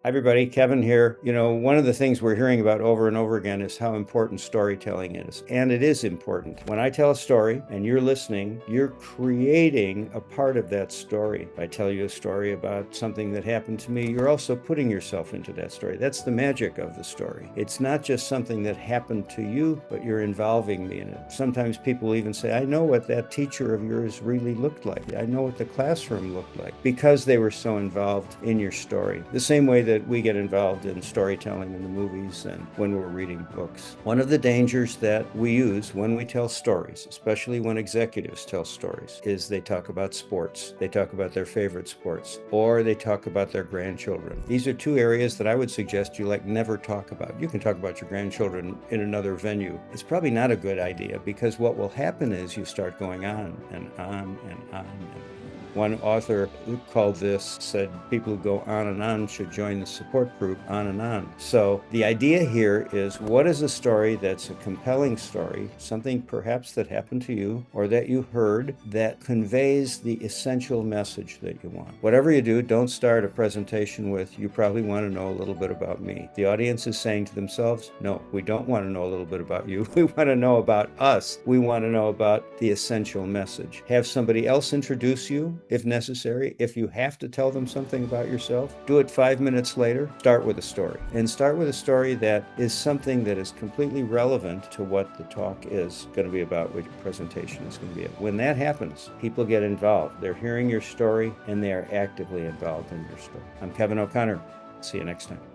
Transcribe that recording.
Hi, everybody. Kevin here. One of the things we're hearing about over and over again is how important storytelling is. And it is important. When I tell a story and you're listening, you're creating a part of that story. If I tell you a story about something that happened to me, you're also putting yourself into that story. That's the magic of the story. It's not just something that happened to you, but you're involving me in it. Sometimes people even say, I know what that teacher of yours really looked like. I know what the classroom looked like because they were so involved in your story. The same way that we get involved in storytelling in the movies and when we're reading books. One of the dangers that we use when we tell stories, especially when executives tell stories, is they talk about sports. They talk about their favorite sports, or they talk about their grandchildren. These are two areas that I would suggest you never talk about. You can talk about your grandchildren in another venue. It's probably not a good idea because what will happen is you start going on and on and on and on. One author who called this said people who go on and on should join the support group On and On. So the idea here is, what is a story that's a compelling story, something perhaps that happened to you or that you heard that conveys the essential message that you want. Whatever you do, don't start a presentation with, you probably want to know a little bit about me. The audience is saying to themselves, no, we don't want to know a little bit about you. We want to know about us. We want to know about the essential message. Have somebody else introduce you if necessary. If you have to tell them something about yourself, do it 5 minutes later. Start with a story, and start with a story that is something that is completely relevant to what the talk is going to be about, what your presentation is going to be about. When that happens, people get involved. They're hearing your story and they are actively involved in your story. I'm Kevin O'Connor. See you next time.